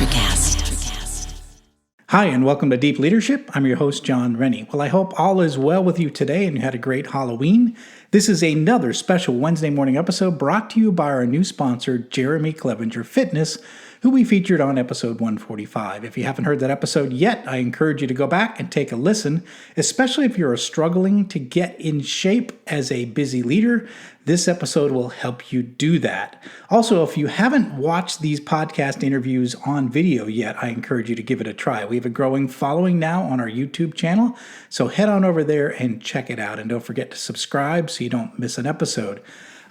LeaderCast. Hi, and welcome to Deep Leadership. I'm your host, John Rennie. Well, I hope all is well with you today and you had a great Halloween. This is another special Wednesday morning episode brought to you by our new sponsor, Jeremy Clevenger Fitness, who we featured on episode 145. If you haven't heard that episode yet, I encourage you to go back and take a listen, especially if you're struggling to get in shape as a busy leader. This episode will help you do that. Also, if you haven't watched these podcast interviews on video yet, I encourage you to give it a try. We have a growing following now on our YouTube channel, so head on over there and check it out. And don't forget to subscribe so you don't miss an episode.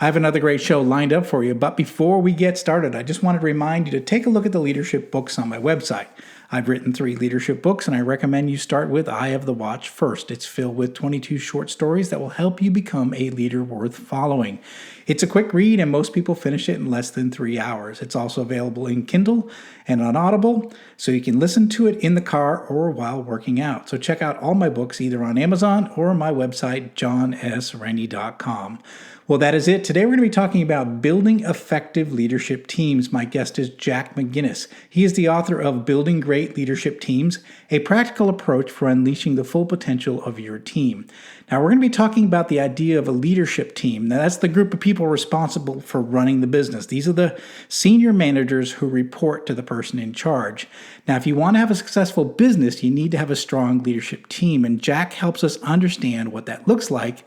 I have another great show lined up for you, but before we get started, I just wanted to remind you to take a look at the leadership books on my website. I've written 3 leadership books, and I recommend you start with Eye of the Watch first. It's filled with 22 short stories that will help you become a leader worth following. It's a quick read, and most people finish it in less than 3 hours. It's also available in Kindle and on Audible, so you can listen to it in the car or while working out. So check out all my books either on Amazon or my website, johnsrennie.com. Well, that is it. Today we're going to be talking about building effective leadership teams. My guest is Jack McGuinness. He is the author of Building Great Leadership Teams, a practical approach for unleashing the full potential of your team. Now, we're going to be talking about the idea of a leadership team. Now, that's the group of people responsible for running the business. These are the senior managers who report to the person in charge. Now, if you want to have a successful business, you need to have a strong leadership team, and Jack helps us understand what that looks like.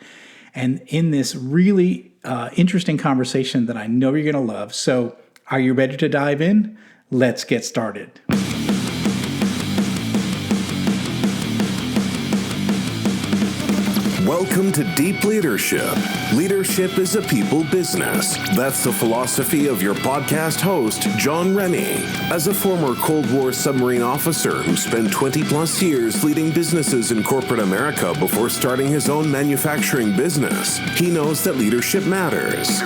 And in this really interesting conversation that I know you're going to love. So are you ready to dive in? Let's get started. Welcome to Deep Leadership. Leadership is a people business. That's the philosophy of your podcast host, John Rennie. As a former Cold War submarine officer who spent 20 plus years leading businesses in corporate America before starting his own manufacturing business, he knows that leadership matters.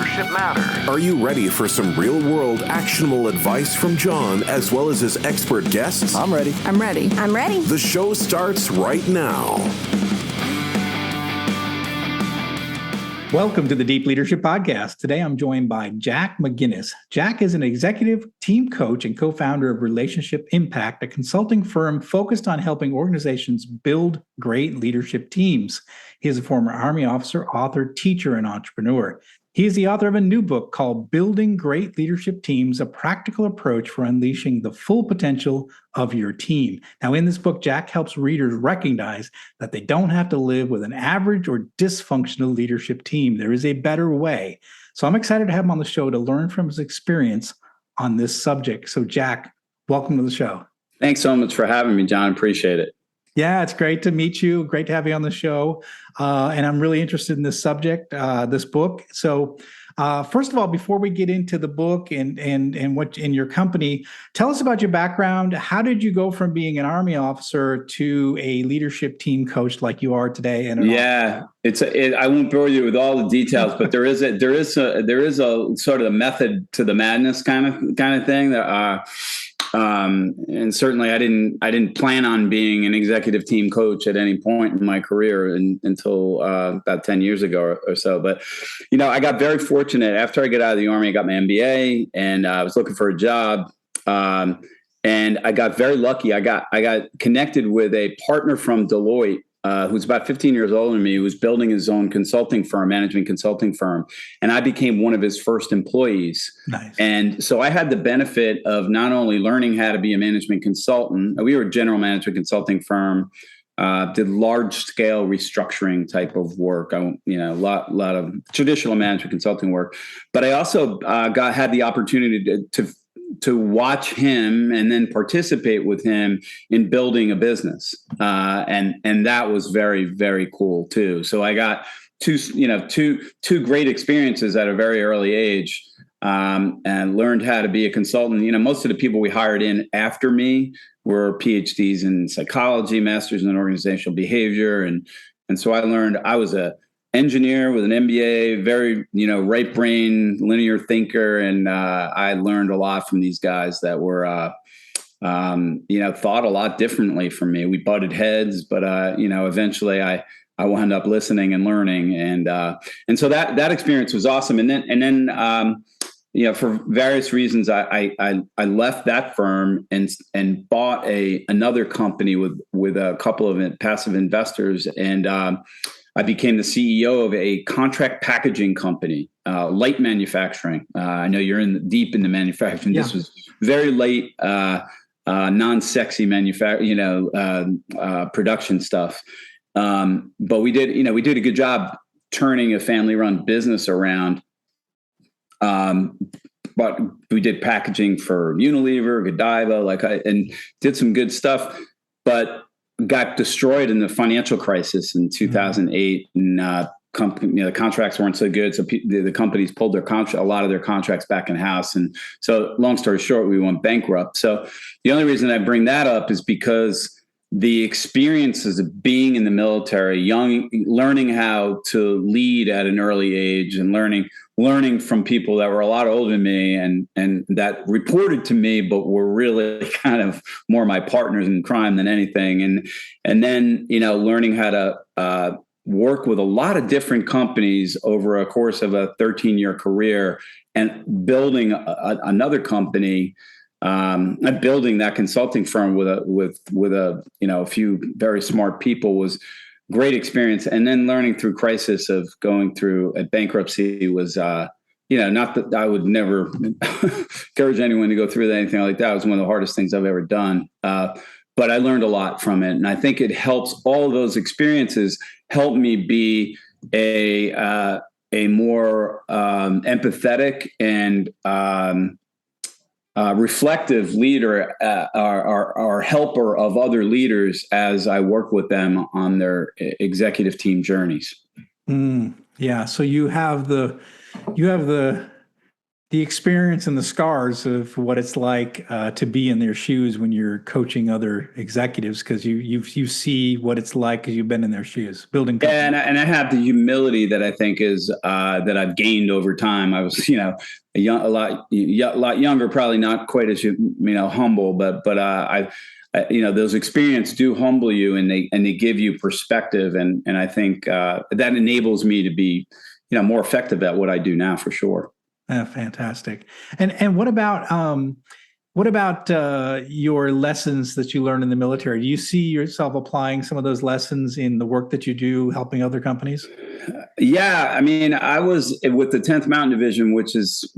Are you ready for some real-world actionable advice from John as well as his expert guests? I'm ready. The show starts right now. Welcome to the Deep Leadership Podcast. Today I'm joined by Jack McGuinness. Jack is an executive team coach and co-founder of Relationship Impact, a consulting firm focused on helping organizations build great leadership teams. He is a former Army officer, author, teacher, and entrepreneur. He is the author of a new book called Building Great Leadership Teams, a practical approach for unleashing the full potential of your team. Now, in this book, Jack helps readers recognize that they don't have to live with an average or dysfunctional leadership team. There is a better way. So I'm excited to have him on the show to learn from his experience on this subject. So Jack, welcome to the show. Thanks so much for having me, John. Appreciate it. Yeah, it's great to meet you. Great to have you on the show. And I'm really interested in this subject, this book. So first of all, before we get into the book and what in your company, tell us about your background. How did you go from being an Army officer to a leadership team coach like you are today? And I won't bore you with all the details, but there is a sort of a method to the madness kind of thing that. And certainly I didn't plan on being an executive team coach at any point in my career until about 10 years ago or so. But, I got very fortunate. After I got out of the Army, I got my MBA and I was looking for a job. And I got very lucky. I got connected with a partner from Deloitte, who's about 15 years older than me, who was building his own management consulting firm. And I became one of his first employees. Nice. And so I had the benefit of not only learning how to be a management consultant, we were a general management consulting firm, did large scale restructuring type of work. A lot of traditional management consulting work, but I also had the opportunity to watch him and then participate with him in building a business. And that was very, very cool too. So I got two great experiences at a very early age, and learned how to be a consultant. Most of the people we hired in after me were PhDs in psychology, masters in organizational behavior. And so I learned. I was a engineer with an MBA, very, right brain, linear thinker. And I learned a lot from these guys that were, thought a lot differently from me. We butted heads, but, eventually I wound up listening and learning. And so that experience was awesome. And then for various reasons, I left that firm and bought another company with a couple of passive investors, and I became the CEO of a contract packaging company, light manufacturing. I know you're deep into manufacturing. Yeah. This was very light, non-sexy production stuff. But we did a good job turning a family-run business around. But we did packaging for Unilever, Godiva, and did some good stuff, but got destroyed in the financial crisis in 2008. And the contracts weren't so good, so the companies pulled a lot of their contracts back in house. And so, long story short, we went bankrupt. So the only reason I bring that up is because the experiences of being in the military, learning how to lead at an early age, and learning from people that were a lot older than me and that reported to me, but were really kind of more my partners in crime than anything. And then, learning how to work with a lot of different companies over a course of a 13-year career, and building another company, building that consulting firm with a few very smart people was great experience. And then learning through crisis of going through a bankruptcy was, not that I would never encourage anyone to go through anything like that. It was one of the hardest things I've ever done. But I learned a lot from it. And I think it helps, all of those experiences help me be a more empathetic and reflective leader, or helper of other leaders as I work with them on their executive team journeys. Yeah. So you have the experience and the scars of what it's like to be in their shoes when you're coaching other executives, because you see what it's like because you've been in their shoes building companies. Yeah, and I have the humility that I think is that I've gained over time. I was a lot younger, probably not quite as humble, but those experiences do humble you, and they give you perspective, and I think that enables me to be more effective at what I do now, for sure. Fantastic. And what about your lessons that you learned in the military? Do you see yourself applying some of those lessons in the work that you do, helping other companies? Yeah, I mean, I was with the 10th Mountain Division, which is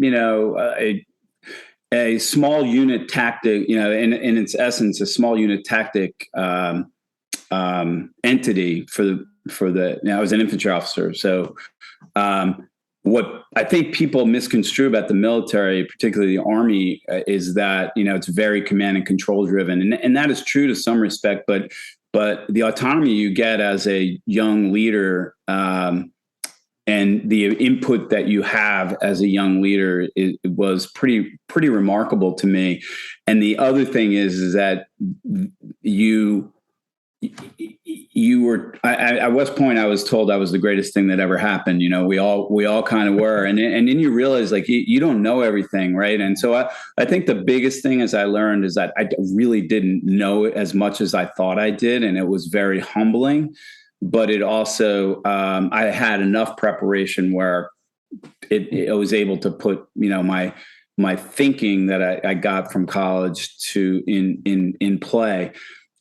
a small unit tactic. In its essence, a small unit tactic entity for the. I was an infantry officer, so. What I think people misconstrue about the military, particularly the Army, is that it's very command and control driven, and that is true to some respect. But the autonomy you get as a young leader, and the input that you have as a young leader, it was pretty remarkable to me. And the other thing is that you were at West Point. I was told I was the greatest thing that ever happened. We all kind of were, and then you realize you don't know everything, right? And so I think the biggest thing as I learned is that I really didn't know as much as I thought I did, and it was very humbling. But it also I had enough preparation where I was able to put my thinking that I got from college to in play.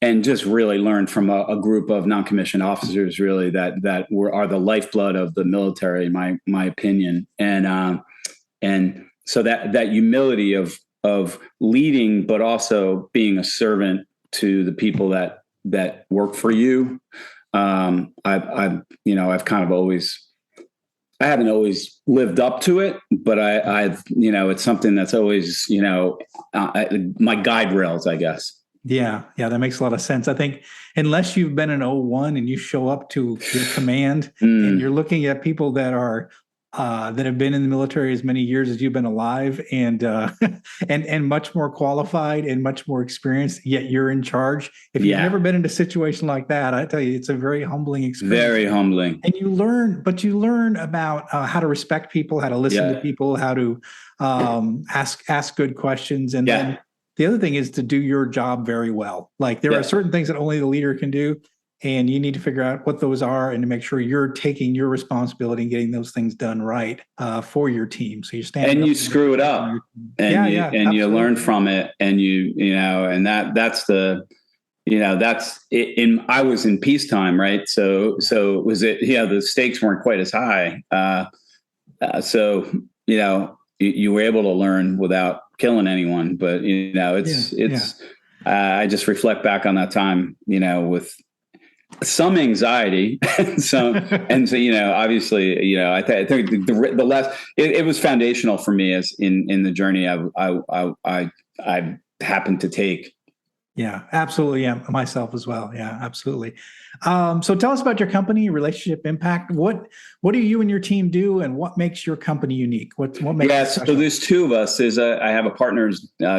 And just really learned from a group of non-commissioned officers, really that are the lifeblood of the military, in my opinion. And so that humility of leading, but also being a servant to the people that work for you. I've kind of always. I haven't always lived up to it, but I've it's something that's always my guide rails, I guess. Yeah, that makes a lot of sense. I think unless you've been in 01 and you show up to your command and you're looking at people that are that have been in the military as many years as you've been alive, and much more qualified and much more experienced, yet you're in charge. If you've never been in a situation like that, I tell you, it's a very humbling experience. Very humbling. And you learn about how to respect people, how to listen to people, how to ask good questions, and then the other thing is to do your job very well. Like there are certain things that only the leader can do, and you need to figure out what those are and to make sure you're taking your responsibility and getting those things done right for your team. So you're standing and up you screw it up, and you learn from it, and and that's the. That's in. I was in peacetime, right? So was it? The stakes weren't quite as high. So you were able to learn without killing anyone. But I just reflect back on that time, with some anxiety, so obviously, I think the less it was foundational for me as in the journey I happened to take. Yeah, absolutely. Yeah, myself as well. Yeah, absolutely. So tell us about your company, relationship impact. What do you and your team do, and what makes your company unique? What makes it special? So there's two of us. I have a partner,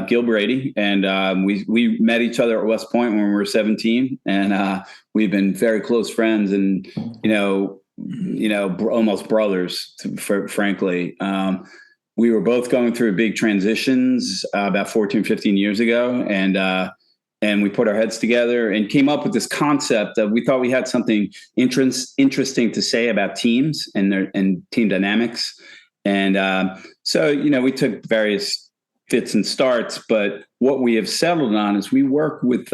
Gil Brady, and we met each other at West Point when we were 17, and we've been very close friends, and almost brothers, frankly. We were both going through big transitions about 14, 15 years ago, and we put our heads together and came up with this concept that we thought we had something interesting to say about teams and team dynamics. And so we took various fits and starts, but what we have settled on is we work with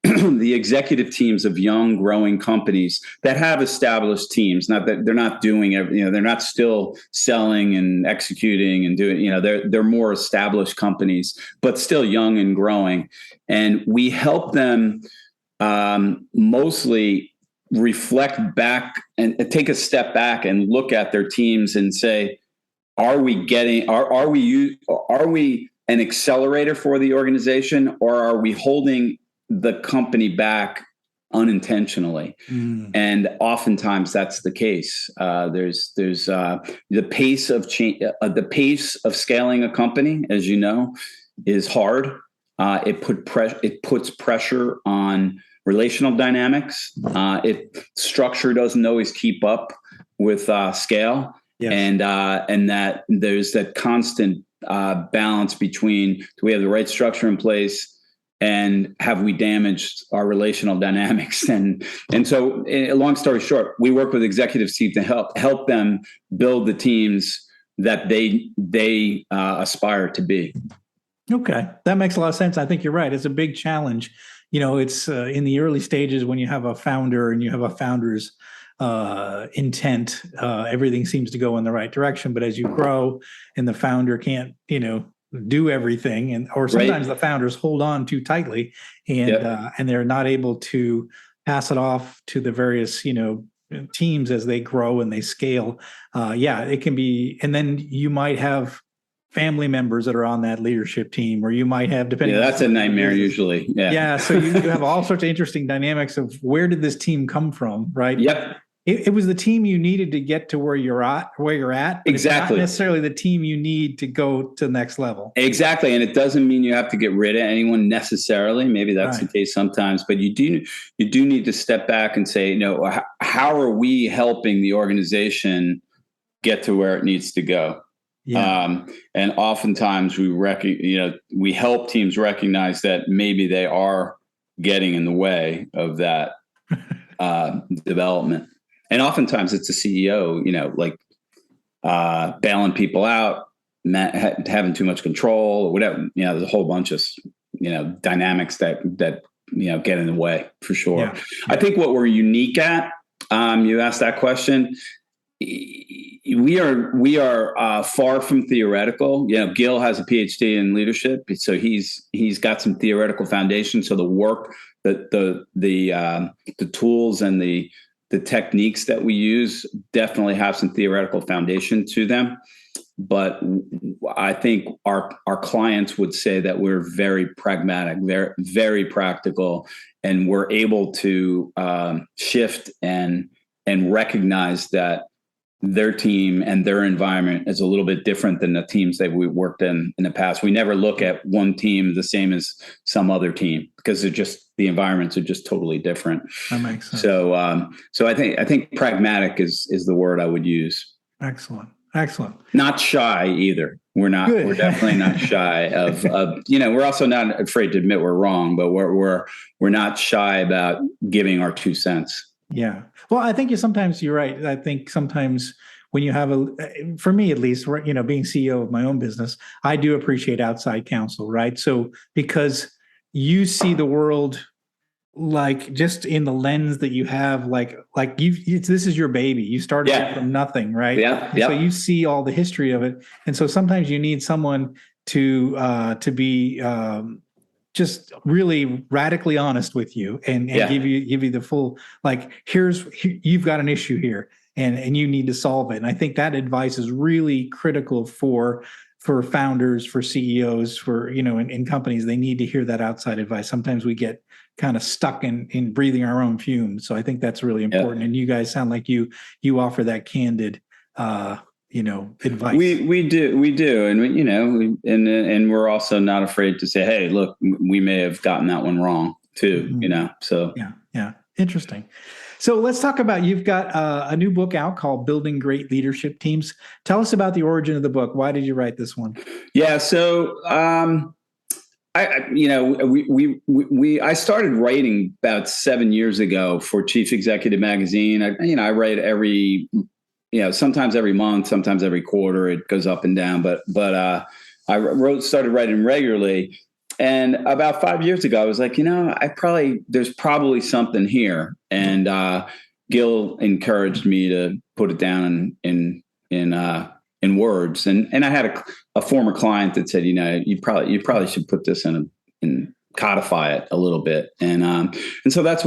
the executive teams of young, growing companies that have established teams. Not that they're not doing it, they're not still selling and executing and doing, they're more established companies, but still young and growing. And we help them mostly reflect back and take a step back and look at their teams and say, are we an accelerator for the organization, or are we holding the company back unintentionally? And oftentimes that's the case. There's the pace of change, the pace of scaling a company, as you know, is hard. It puts pressure on relational dynamics. Structure doesn't always keep up with scale. Yes. And that there's that constant balance between, do we have the right structure in place, and have we damaged our relational dynamics? And so, long story short, we work with executive teams to help them build the teams that they aspire to be. Okay, that makes a lot of sense. I think you're right. It's a big challenge. It's in the early stages when you have a founder and you have a founder's intent, everything seems to go in the right direction. But as you grow and the founder can't, do everything, or sometimes the founders hold on too tightly, and they're not able to pass it off to the various, teams as they grow and they scale. It can be, and then you might have family members that are on that leadership team, or you might have, depending. Yeah, that's a nightmare usually. Yeah. So you have all sorts of interesting dynamics of where did this team come from, right? Yep. It was the team you needed to get to where you're at. But exactly. It's not necessarily the team you need to go to the next level. Exactly. And it doesn't mean you have to get rid of anyone necessarily. Maybe that's the case sometimes, but you do need to step back and say, how are we helping the organization get to where it needs to go? Yeah. And oftentimes we help teams recognize that maybe they are getting in the way of that development. And oftentimes it's the CEO, bailing people out, having too much control or whatever. There's a whole bunch of, dynamics that get in the way for sure. Yeah. I think what we're unique at, you asked that question. We are far from theoretical. Gil has a PhD in leadership, so he's got some theoretical foundation. So the work, the tools and the techniques that we use definitely have some theoretical foundation to them. But I think our clients would say that we're very pragmatic, very, very practical, and we're able to shift and recognize that their team and their environment is a little bit different than the teams that we worked in the past. We never look at one team the same as some other team because the environments are just totally different. That makes sense. So I think pragmatic is the word I would use. Excellent. Not shy either. We're definitely not shy of, we're also not afraid to admit we're wrong, but we're not shy about giving our 2 cents. Yeah. Well, I think you're right. I think sometimes when you have for me at least, being CEO of my own business, I do appreciate outside counsel, right? So because you see the world like just in the lens that you have, this is your baby. You started it from nothing, right? Yeah. So you see all the history of it, and so sometimes you need someone to be just really radically honest with you and give you the full, you've got an issue here and you need to solve it. And I think that advice is really critical for founders, for CEOs, for, in companies. They need to hear that outside advice. Sometimes we get kind of stuck in breathing our own fumes. So I think that's really important. And you guys sound like you offer that candid advice. We do. And and we're also not afraid to say, hey, look, we may have gotten that one wrong too, so. Yeah. Interesting. So let's talk about, you've got a new book out called Building Great Leadership Teams. Tell us about the origin of the book. Why did you write this one? Yeah. So, I started writing about 7 years ago for Chief Executive Magazine. I write sometimes every month, sometimes every quarter. It goes up and down, but I started writing regularly. And about 5 years ago, I was like, there's probably something here. And Gil encouraged me to put it down in words. And I had a former client that said, you probably should put this in codify it a little bit. And so that's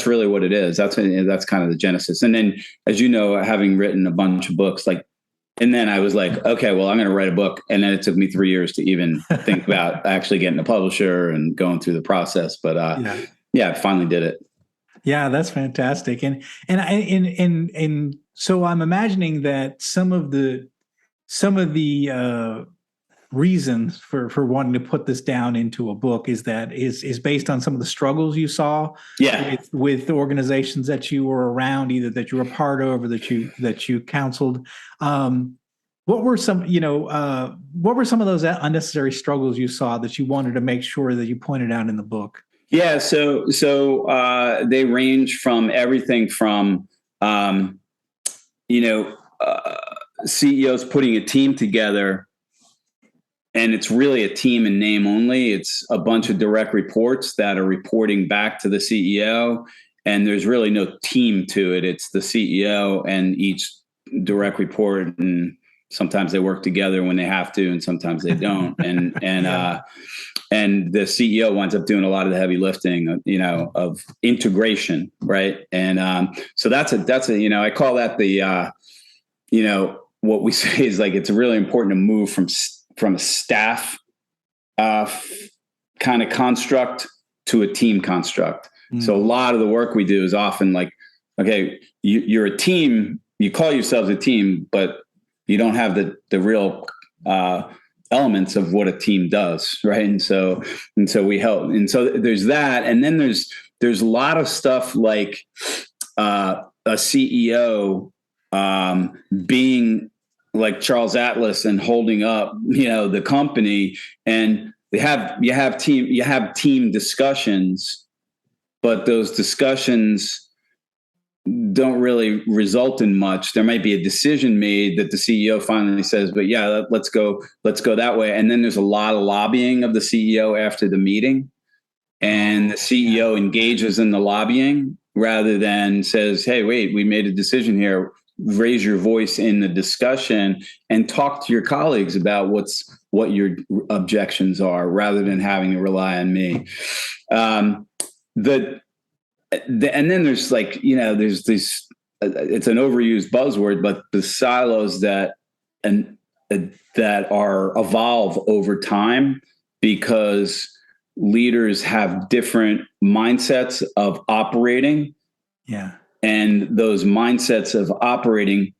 really what it is. That's kind of the genesis. And then, as you know, having written a bunch of books, and then I was like, okay, well, I'm going to write a book. And then it took me 3 years to even think about actually getting a publisher and going through the process. But I finally did it. Yeah, that's fantastic. And so I'm imagining that some of the reasons for wanting to put this down into a book is based on some of the struggles you saw with organizations that you were around, either that you were part of or that you counseled. What were some of those unnecessary struggles you saw that you wanted to make sure that you pointed out in the book? Yeah. So they range from everything from, CEOs putting a team together, and it's really a team in name only. It's a bunch of direct reports that are reporting back to the CEO, and there's really no team to it. It's the CEO and each direct report, and sometimes they work together when they have to, and sometimes they don't. And the CEO winds up doing a lot of the heavy lifting, of integration, right? And so that's I call that the what we say is it's really important to move from a staff kind of construct to a team construct. So a lot of the work we do is often okay, you're a team, you call yourselves a team, but you don't have the real elements of what a team does, right? And so we help. And so there's that, and then there's a lot of stuff like a CEO being like Charles Atlas and holding up, the company, and you have team discussions, but those discussions don't really result in much. There might be a decision made that the CEO finally says, but let's go that way. And then there's a lot of lobbying of the CEO after the meeting, and the CEO engages in the lobbying rather than says, hey, wait, we made a decision here. Raise your voice in the discussion and talk to your colleagues about what your objections are, rather than having to rely on me. And then there's there's this, it's an overused buzzword, but the silos that evolve over time, because leaders have different mindsets of operating. Yeah. And those mindsets of operating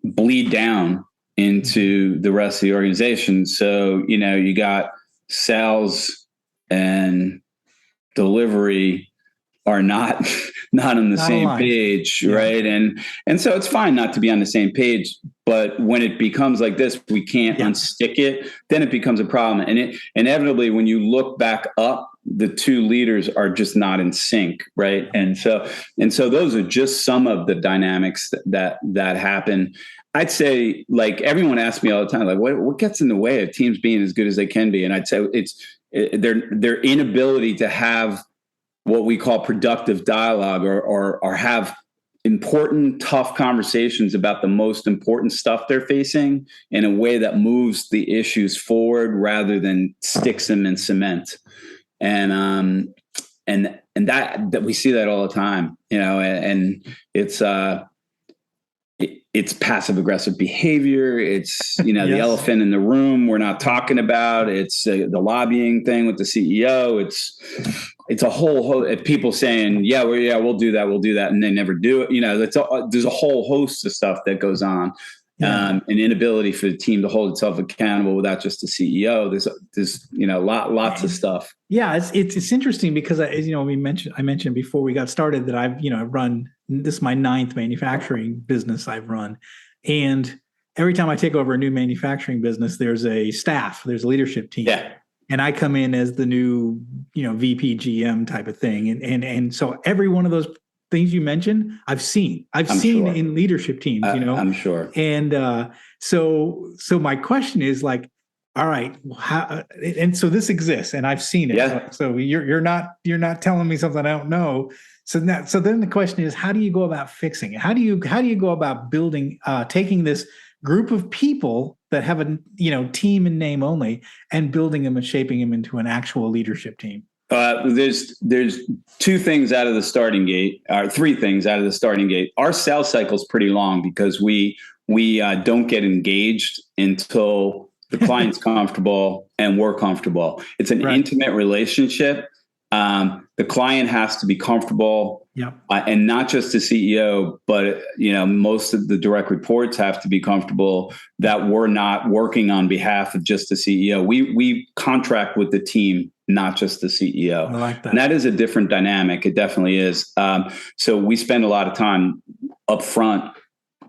bleed down into the rest of the organization. So, you got sales and delivery are not on the Not same aligned. page, right? And so it's fine not to be on the same page, but when it becomes like this, we can't unstick it, then it becomes a problem. And it inevitably, when you look back up, the two leaders are just not in sync, right? And so those are just some of the dynamics that happen. I'd say, like, everyone asks me all the time, like, what gets in the way of teams being as good as they can be? And I'd say it's their inability to have what we call productive dialogue, or have important, tough conversations about the most important stuff they're facing in a way that moves the issues forward rather than sticks them in cement. And that we see that all the time, and it's passive aggressive behavior. It's, the elephant in the room we're not talking about. It's the lobbying thing with the CEO. It's a whole people saying, we'll do that. And they never do it. There's a whole host of stuff that goes on. An inability for the team to hold itself accountable without just the CEO. There's lots of stuff. Yeah, it's interesting because I mentioned before we got started that I've run, this is my 9th manufacturing business I've run, and every time I take over a new manufacturing business, there's a leadership team. Yeah. And I come in as the new VP GM type of thing, and so every one of those things you mentioned, I've seen sure. in leadership teams, I'm sure. And so my question is, like, all right, and so this exists and I've seen it. Yeah. So you're not telling me something I don't know. So then the question is, how do you go about fixing it? How do you go about building, taking this group of people that have a team in name only and building them and shaping them into an actual leadership team? There's 2 things out of the starting gate, or 3 things out of the starting gate. Our sales cycle is pretty long because we don't get engaged until the client's comfortable and we're comfortable. It's an intimate relationship. The client has to be comfortable, and not just the CEO, but most of the direct reports have to be comfortable that we're not working on behalf of just the CEO. We contract with the team, not just the CEO. I like that. And that is a different dynamic. It definitely is. So we spend a lot of time up front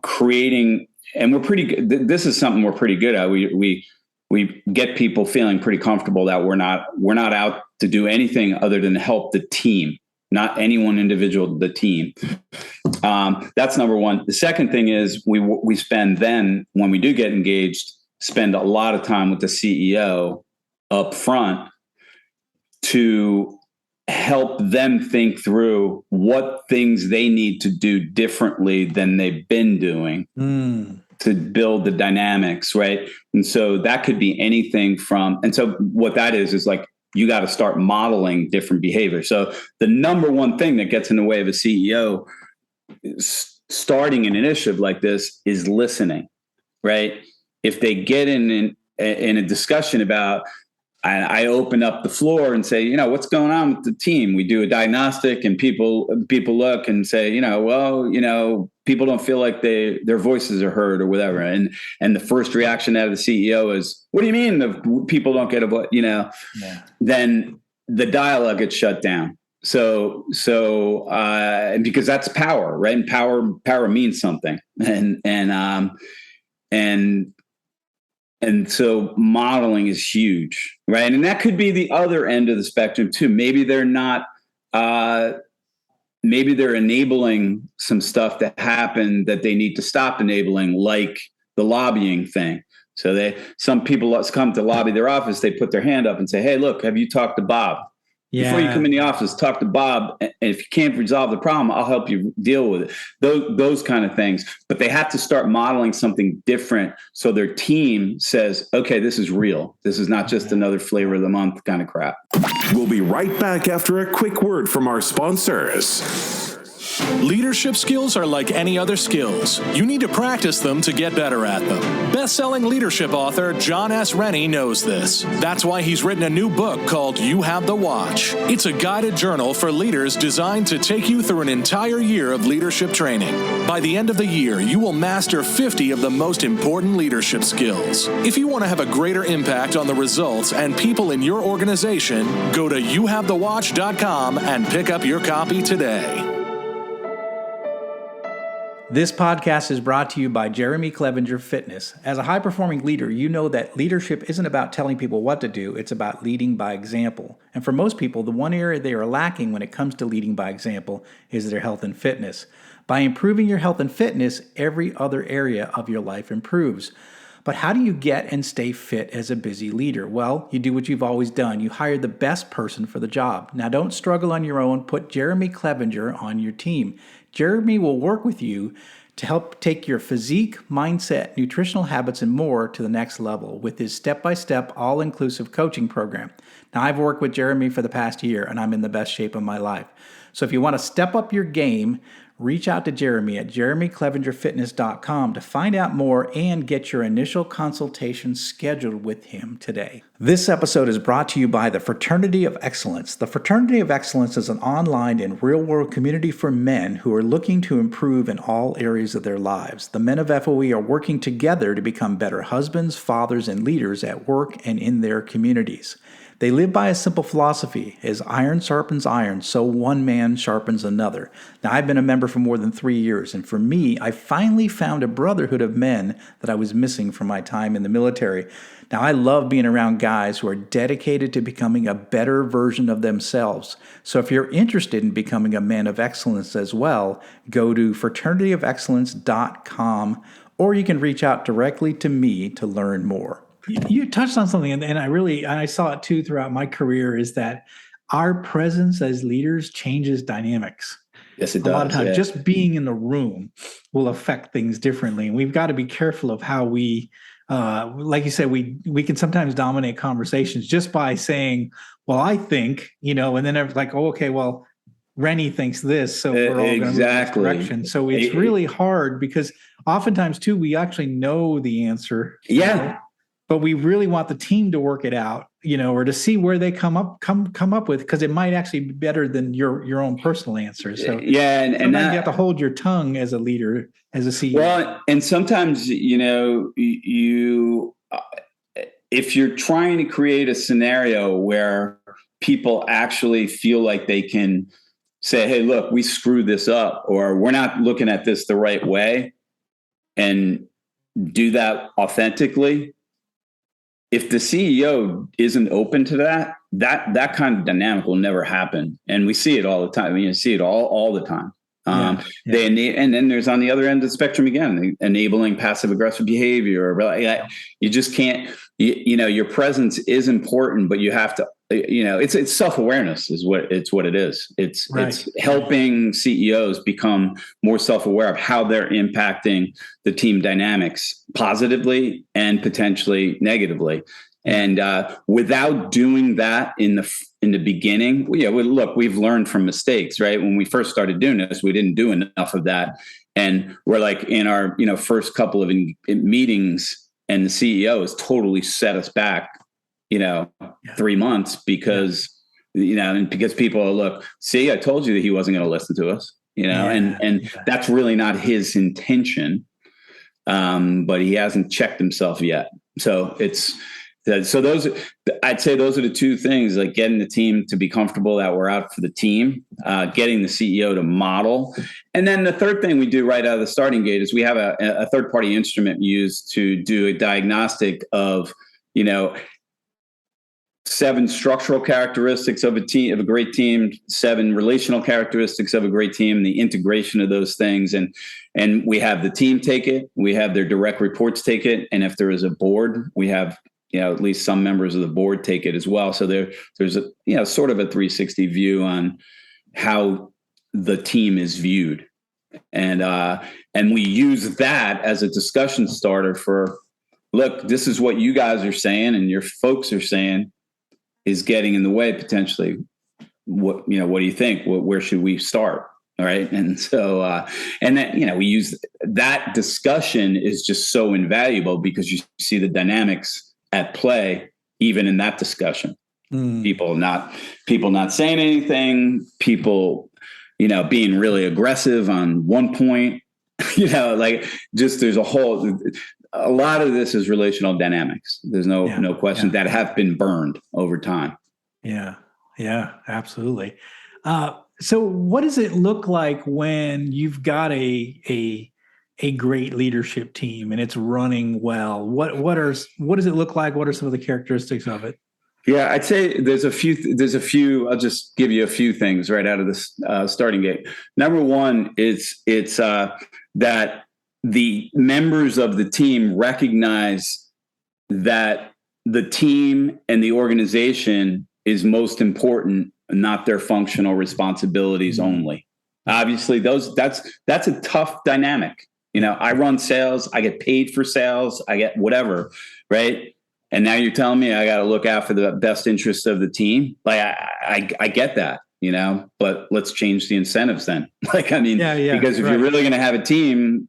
creating, and we're pretty good. This is something we're pretty good at. We get people feeling pretty comfortable that we're not out to do anything other than help the team, not any one individual, the team. That's number one. The second thing is we spend then, when we do get engaged, spend a lot of time with the CEO up front to help them think through what things they need to do differently than they've been doing to build the dynamics, right? And so that could be anything from, and so what that is like, you got to start modeling different behavior. So the number one thing that gets in the way of a CEO starting an initiative like this is listening, right? If they get in a discussion about, I open up the floor and say, what's going on with the team? We do a diagnostic, and people look and say, people don't feel like their voices are heard or whatever. And the first reaction out of the CEO is, what do you mean the people don't get a voice? Then the dialogue gets shut down. So because that's power, right? And power means something. And so modeling is huge, right? And that could be the other end of the spectrum too. Maybe they're not, maybe they're enabling some stuff that happened that they need to stop enabling, like the lobbying thing. So some people come to lobby their office, they put their hand up and say, hey, look, have you talked to Bob? Yeah. Before you come in the office, talk to Bob. And if you can't resolve the problem, I'll help you deal with it. Those kind of things. But they have to start modeling something different so their team says, okay, this is real. This is not just another flavor of the month kind of crap. We'll be right back after a quick word from our sponsors. Leadership skills are like any other skills. You need to practice them to get better at them. Best-selling leadership author John S. Rennie knows this. That's why he's written a new book called You Have the Watch. It's a guided journal for leaders designed to take you through an entire year of leadership training. By the end of the year, you will master 50 of the most important leadership skills. If you want to have a greater impact on the results and people in your organization, go to youhavethewatch.com and pick up your copy today. This podcast is brought to you by Jeremy Clevenger Fitness. As a high-performing leader, you know that leadership isn't about telling people what to do, it's about leading by example. And for most people, the one area they are lacking when it comes to leading by example is their health and fitness. By improving your health and fitness, every other area of your life improves. But how do you get and stay fit as a busy leader? Well, you do what you've always done. You hire the best person for the job. Now, don't struggle on your own. Put Jeremy Clevenger on your team. Jeremy will work with you to help take your physique, mindset, nutritional habits, and more to the next level with his step-by-step, all-inclusive coaching program. Now, I've worked with Jeremy for the past year, and I'm in the best shape of my life. So if you want to step up your game, reach out to Jeremy at jeremyclevengerfitness.com to find out more and get your initial consultation scheduled with him today. This episode is brought to you by the Fraternity of Excellence. The Fraternity of Excellence is an online and real-world community for men who are looking to improve in all areas of their lives. The men of FOE are working together to become better husbands, fathers, and leaders at work and in their communities. They live by a simple philosophy: as iron sharpens iron, so one man sharpens another. Now, I've been a member for more than 3 years, and for me, I finally found a brotherhood of men that I was missing from my time in the military. Now, I love being around guys who are dedicated to becoming a better version of themselves. So if you're interested in becoming a man of excellence as well, go to fraternityofexcellence.com, or you can reach out directly to me to learn more. You touched on something, and I saw it too throughout my career, is that our presence as leaders changes dynamics. Yes, it A lot of does. times, Yeah. just being in the room will affect things differently. And we've got to be careful of how we, like you said, we can sometimes dominate conversations just by saying, well, I think, and then everyone's like, oh, okay, well, Rennie thinks this, so we're all going to move in this direction. So it's really hard because oftentimes too, we actually know the answer. Yeah. But we really want the team to work it out, or to see where they come up with, because it might actually be better than your own personal answer. So yeah, and that, you have to hold your tongue as a leader, as a CEO. Well, and sometimes you if you're trying to create a scenario where people actually feel like they can say, "Hey, look, we screwed this up," or "We're not looking at this the right way," and do that authentically. If the CEO isn't open to that kind of dynamic will never happen. And we see it all the time. You see it all the time. And then there's on the other end of the spectrum again, enabling passive aggressive behavior. You just can't, your presence is important, but you have to, it's self-awareness is what it is. It's helping CEOs become more self-aware of how they're impacting the team dynamics positively and potentially negatively. And without doing that in the beginning, we've learned from mistakes, right? When we first started doing this, we didn't do enough of that. And we're like in our, first couple of meetings, and the CEO has totally set us back, 3 months because, and because people are, look, see, I told you that he wasn't going to listen to us, and that's really not his intention. But he hasn't checked himself yet. So I'd say those are the two things, like getting the team to be comfortable that we're out for the team, getting the CEO to model. And then the third thing we do right out of the starting gate is we have a third-party instrument used to do a diagnostic of, 7 structural characteristics of a great team, 7 relational characteristics of a great team, the integration of those things. And we have the team take it, we have their direct reports take it. And if there is a board, we have, at least some members of the board take it as well. So there's a, sort of a 360 view on how the team is viewed. And we use that as a discussion starter for, look, this is what you guys are saying and your folks are saying is getting in the way potentially. What do you think? Where should we start? All right. And so, and then, we use that discussion is just so invaluable because you see the dynamics at play, even in that discussion. People not saying anything, people, being really aggressive on one point, there's a lot of this is relational dynamics. There's no question that have been burned over time. Yeah. Yeah, absolutely. So what does it look like when you've got a great leadership team and it's running well? What does it look like? What are some of the characteristics of it? Yeah, I'd say there's a few. I'll just give you a few things right out of this starting gate. Number one, it's that the members of the team recognize that the team and the organization is most important, not their functional responsibilities only. Obviously, that's a tough dynamic. I run sales, I get paid for sales, I get whatever, right? And now you're telling me I got to look out for the best interest of the team. Like I get that, but let's change the incentives then. Because if you're really going to have a team,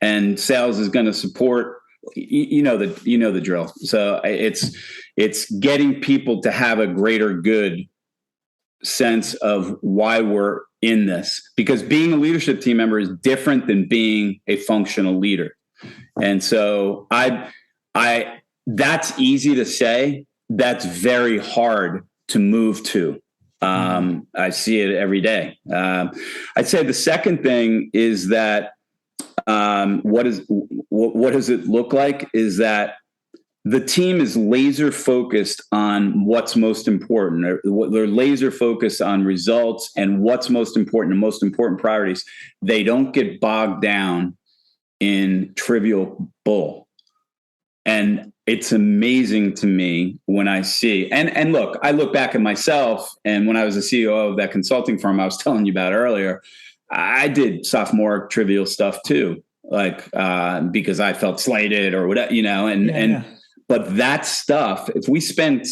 and sales is going to support, the drill. So it's getting people to have a greater good sense of why we're in this, because being a leadership team member is different than being a functional leader. And so that's easy to say. That's very hard to move to. I see it every day. I'd say the second thing is that what does it look like is that the team is laser focused on what's most important. They're laser focused on results and what's most important, the most important priorities. They don't get bogged down in trivial bull. And it's amazing to me when I see, and look, I look back at myself, and when I was the CEO of that consulting firm I was telling you about earlier, I did sophomore trivial stuff too, because I felt slighted or whatever, but that stuff, if we spend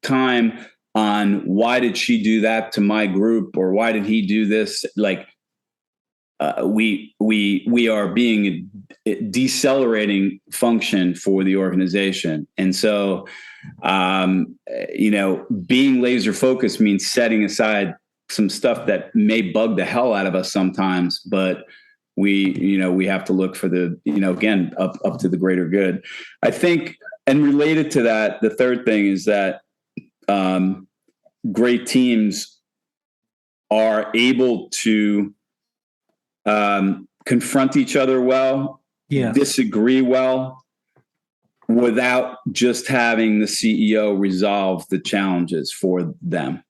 time on why did she do that to my group, or why did he do this, we are being a decelerating function for the organization. And so, being laser focused means setting aside some stuff that may bug the hell out of us sometimes, but we have to look for the, again, up to the greater good. I think, and related to that, the third thing is that, great teams are able to, confront each other well, disagree well, without just having the CEO resolve the challenges for them.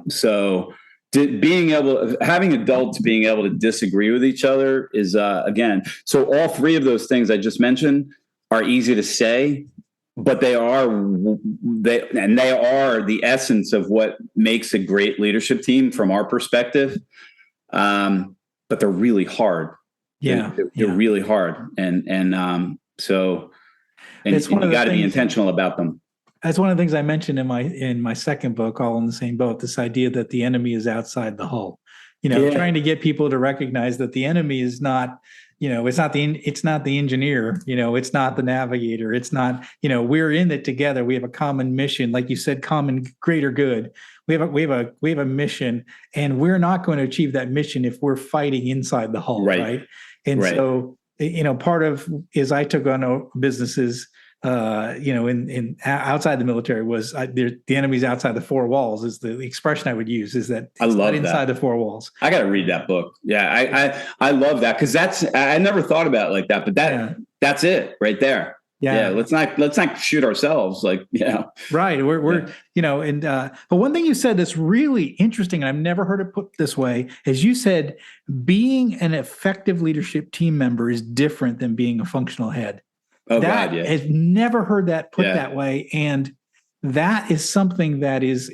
So having adults being able to disagree with each other is, again, so all three of those things I just mentioned are easy to say, but they are the essence of what makes a great leadership team from our perspective. But they're really hard. They're really hard. And so you got to be intentional about them. That's one of the things I mentioned in my second book, All in the Same Boat, this idea that the enemy is outside the hull, trying to get people to recognize that the enemy is not, it's not the engineer, it's not the navigator. It's not, we're in it together. We have a common mission, like you said, common greater good. We have a mission, and we're not going to achieve that mission if we're fighting inside the hull. Right. And so, part of is I took on businesses, in outside the military was the enemy's outside the four walls is the expression I would use, is that it's not inside the four walls. I got to read that book. Yeah. I love that. Cause I never thought about it like that, but that's it right there. Yeah. Let's not shoot ourselves. Right. We're but one thing you said that's really interesting, and I've never heard it put this way, is you said being an effective leadership team member is different than being a functional head. Oh, God, yeah. I've never heard that put that way. And that is something that is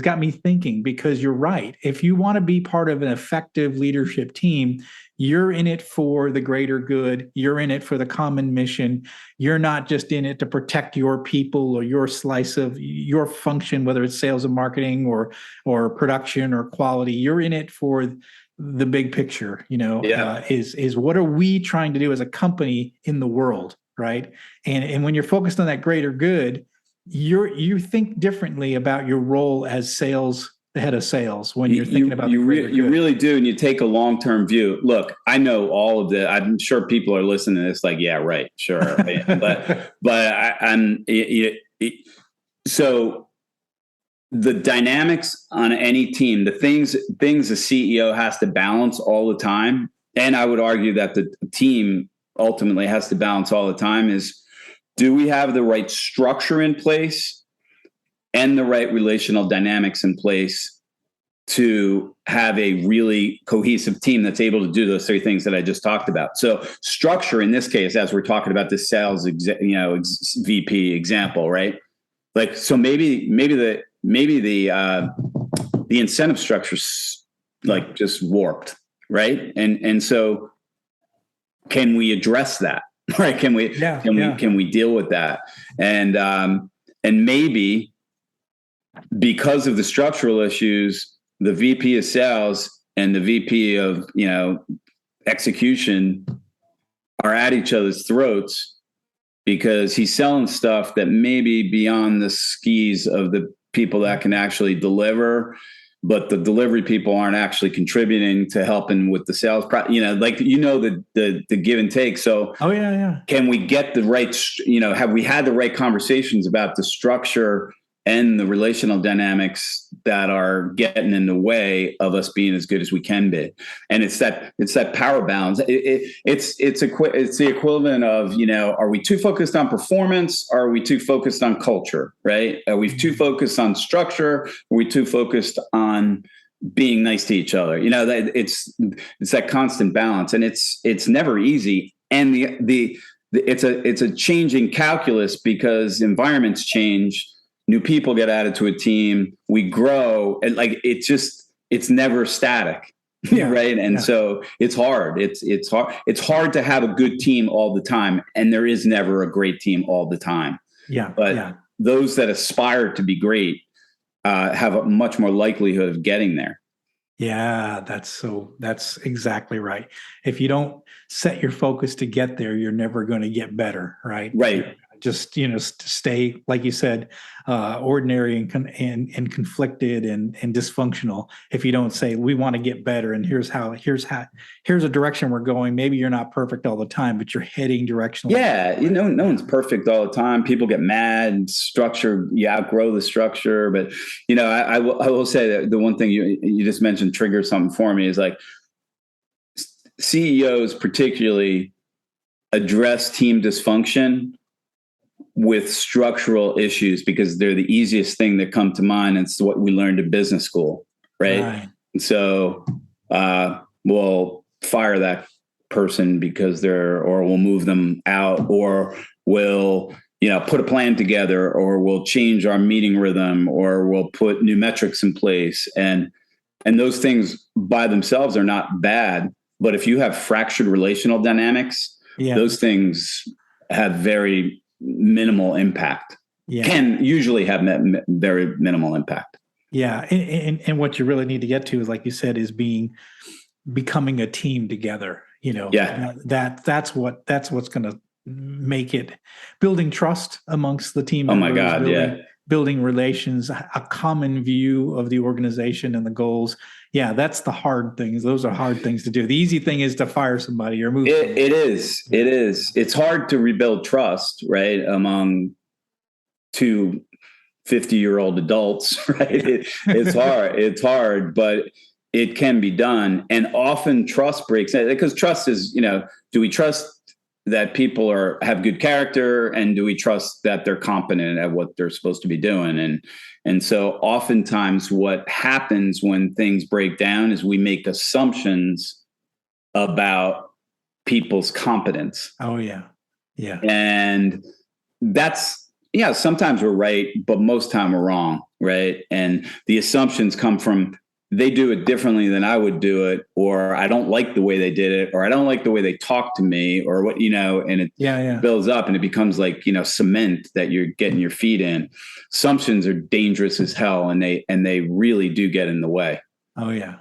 got me thinking, because you're right. If you want to be part of an effective leadership team, you're in it for the greater good. You're in it for the common mission. You're not just in it to protect your people or your slice of your function, whether it's sales and marketing or production or quality. You're in it for the big picture, is what are we trying to do as a company in the world, right? And when you're focused on that greater good, you think differently about your role as the head of sales when you're thinking about you really do, and you take a long-term view. Look, I know all of the. I'm sure people are listening to this like, yeah, right, sure, so the dynamics on any team, the things the CEO has to balance all the time, and I would argue that the team ultimately has to balance all the time is, do we have the right structure in place and the right relational dynamics in place to have a really cohesive team that's able to do those three things that I just talked about? So structure in this case, as we're talking about the sales, VP example, right? Like, so maybe the incentive structure's like just warped, right? And so can we address that? Right? Can we deal with that? And maybe because of the structural issues, the VP of sales and the VP of execution are at each other's throats because he's selling stuff that may be beyond the skis of the people that can actually deliver, but the delivery people aren't actually contributing to helping with the sales. The give and take. So, can we get the right? Have we had the right conversations about the structure and the relational dynamics that are getting in the way of us being as good as we can be? And it's that power balance. It's the equivalent of, are we too focused on performance? Or are we too focused on culture? Right? Are we too focused on structure? Are we too focused on being nice to each other? It's that constant balance, and it's never easy. And it's a changing calculus because environments change. New people get added to a team, we grow, and it's never static. Right. And so it's hard. It's hard. It's hard to have a good team all the time. And there is never a great team all the time. But those that aspire to be great have a much more likelihood of getting there. Yeah, that's exactly right. If you don't set your focus to get there, you're never going to get better. Right. Right. Just stay, like you said, ordinary and conflicted and dysfunctional. If you don't say we want to get better and here's a direction we're going. Maybe you're not perfect all the time, but you're heading directionally. Yeah, no one's perfect all the time. People get mad. Structure, you outgrow the structure. But I will say that the one thing you just mentioned triggers something for me is like CEOs particularly address team dysfunction with structural issues because they're the easiest thing that come to mind. It's what we learned in business school, right? And so we'll fire that person because or we'll move them out, or we'll put a plan together, or we'll change our meeting rhythm, or we'll put new metrics in place. And those things by themselves are not bad, but if you have fractured relational dynamics, those things have very minimal impact. Can usually have very minimal impact. And what you really need to get to is, like you said, is becoming a team together. That's what's going to make it, building trust amongst the team members. Oh my God, building relations, a common view of the organization and the goals. Yeah, that's the hard things. Those are hard things to do. The easy thing is to fire somebody or move. It is. It's hard to rebuild trust, right, among two 50-year-old adults, right? It's hard, but it can be done. And often trust breaks, because trust is, do we trust that people have good character, and do we trust that they're competent at what they're supposed to be doing? And so oftentimes what happens when things break down is we make assumptions about people's competence. Oh yeah. Yeah. And that's, sometimes we're right, but most time we're wrong. Right. And the assumptions come from they do it differently than I would do it, or I don't like the way they did it, or I don't like the way they talk to me, or what, and it builds up and it becomes like, cement that you're getting your feet in. Assumptions are dangerous as hell, and they really do get in the way. Oh yeah.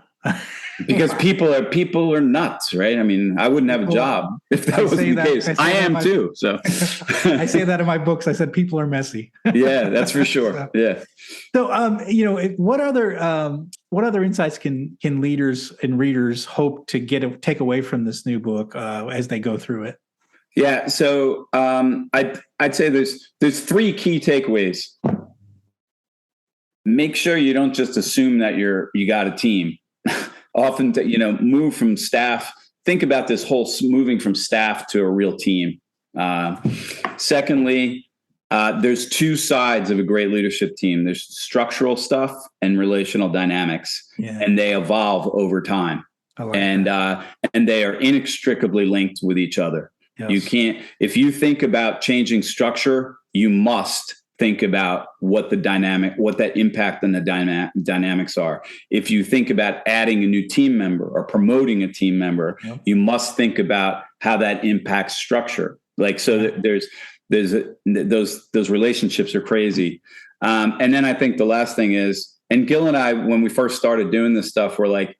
Because people are nuts, right? I mean, I wouldn't have a job if that wasn't the case. I am too. So I say that in my books. I said people are messy. Yeah, that's for sure. Yeah. So, what other insights can leaders and readers hope to take away from this new book as they go through it? Yeah. So I'd say there's three key takeaways. Make sure you don't just assume that you got a team. Often, move from staff. Think about this whole moving from staff to a real team. Secondly, there's two sides of a great leadership team. There's structural stuff and relational dynamics, and they evolve over time. And they are inextricably linked with each other. Yes. You can't, if you think about changing structure, you must think about what that impact on the dynamics are. If you think about adding a new team member or promoting a team member, you must think about how that impacts structure. Like, so that there's those relationships are crazy. And then I think the last thing is, and Gil and I, when we first started doing this stuff, we're like,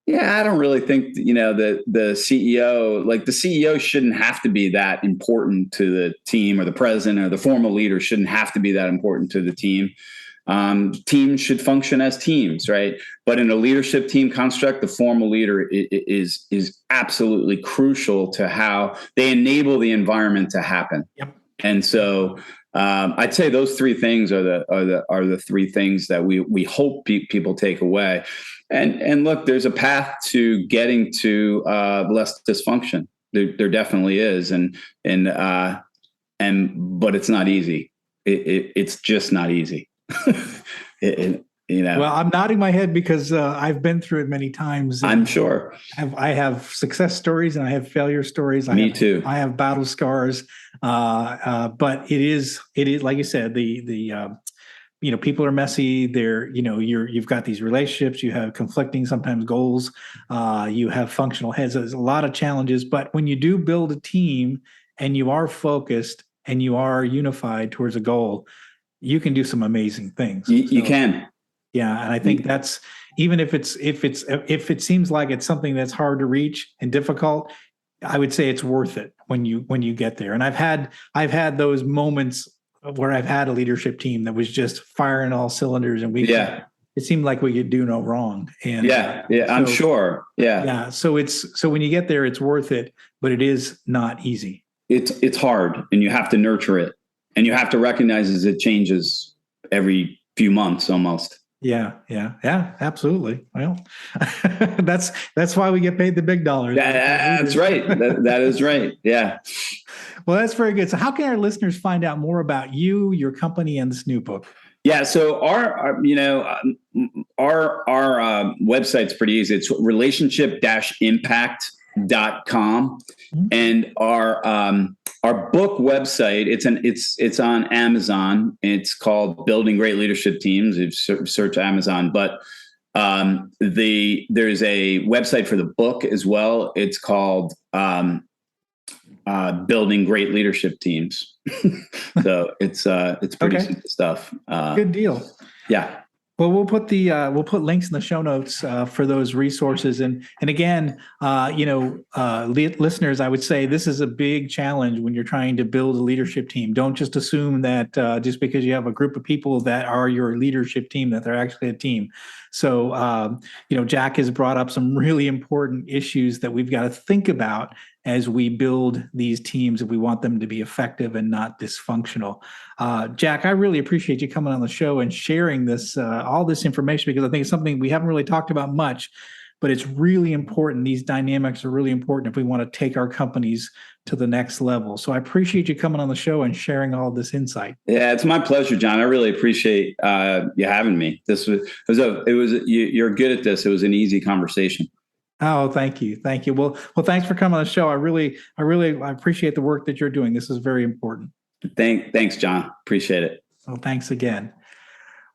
yeah, I don't really think, the CEO shouldn't have to be that important to the team, or the president or the formal leader shouldn't have to be that important to the team. Teams should function as teams, right? But in a leadership team construct, the formal leader is absolutely crucial to how they enable the environment to happen. Yep. And so I'd say those three things are the three things that we hope people take away. And look, there's a path to getting to less dysfunction. There definitely is, but it's not easy. It's just not easy. Well, I'm nodding my head because I've been through it many times. I'm sure. I have success stories and I have failure stories. Me too. I have battle scars. But it is like you said, the people are messy. You've got these relationships, you have conflicting sometimes goals, you have functional heads. There's a lot of challenges, but when you do build a team and you are focused and you are unified towards a goal, you can do some amazing things. You can. Yeah. And I think that's, even if it seems like it's something that's hard to reach and difficult, I would say it's worth it when you get there. And I've had those moments where I've had a leadership team that was just firing all cylinders, and it seemed like we could do no wrong. And I'm sure. Yeah. So when you get there, it's worth it, but it is not easy. It's hard, and you have to nurture it, and you have to recognize as it changes every few months almost. Yeah, absolutely. Well, that's why we get paid the big dollars. That's right. That is right. Yeah. Well, that's very good. So how can our listeners find out more about you, your company, and this new book? Yeah. So our website's pretty easy. It's relationship-impact.com. Mm-hmm. And our book website, it's on Amazon. It's called Building Great Leadership Teams. If you search Amazon, but there's a website for the book as well. It's called Building Great Leadership Teams. So it's pretty simple stuff. Good deal. Yeah. Well, we'll put links in the show notes for those resources. And again, listeners, I would say this is a big challenge when you're trying to build a leadership team. Don't just assume that just because you have a group of people that are your leadership team, that they're actually a team. So, Jack has brought up some really important issues that we've got to think about as we build these teams if we want them to be effective and not dysfunctional. Jack, I really appreciate you coming on the show and sharing this, all this information, because I think it's something we haven't really talked about much, but it's really important. These dynamics are really important if we want to take our companies to the next level. So I appreciate you coming on the show and sharing all this insight. Yeah, it's my pleasure, John. I really appreciate you having me. You're good at this. It was an easy conversation. Oh, thank you. Well, thanks for coming on the show. I appreciate the work that you're doing. This is very important. Thanks, John. Appreciate it. Well, thanks again.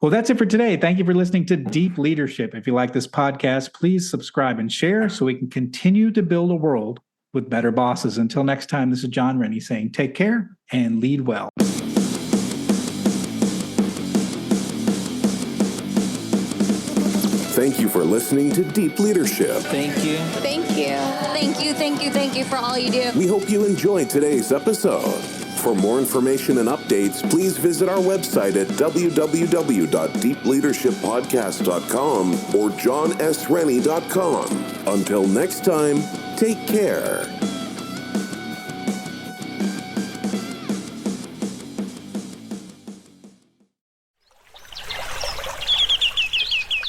Well, that's it for today. Thank you for listening to Deep Leadership. If you like this podcast, please subscribe and share so we can continue to build a world with better bosses. Until next time, this is John Rennie saying take care and lead well. Thank you for listening to Deep Leadership. Thank you. Thank you. Thank you, thank you, thank you for all you do. We hope you enjoyed today's episode. For more information and updates, please visit our website at www.deepleadershippodcast.com or johnsrennie.com. Until next time, take care.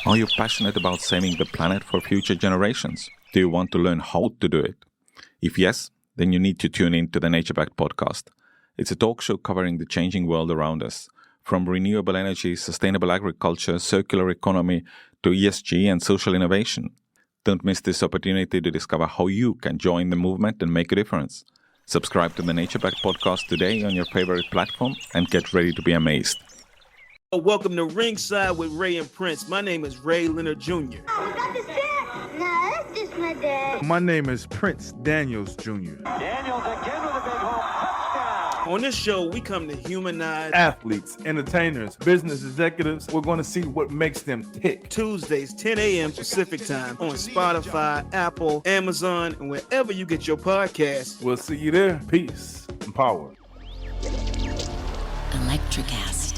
Are you passionate about saving the planet for future generations? Do you want to learn how to do it? If yes, then you need to tune in to the Nature Backed podcast. It's a talk show covering the changing world around us, from renewable energy, sustainable agriculture, circular economy, to ESG and social innovation. Don't miss this opportunity to discover how you can join the movement and make a difference. Subscribe to the Nature Backed podcast today on your favorite platform and get ready to be amazed. Welcome to Ringside with Ray and Prince. My name is Ray Leonard Jr. You got this dad? No, that's just my dad. My name is Prince Daniels Jr. Daniels again with a big home touchdown. On this show, we come to humanize Athletes, entertainers, business executives. We're going to see what makes them tick. Tuesdays, 10 a.m. Pacific time on Spotify, Apple, Amazon, and wherever you get your podcasts. We'll see you there. Peace and power. Electric acid.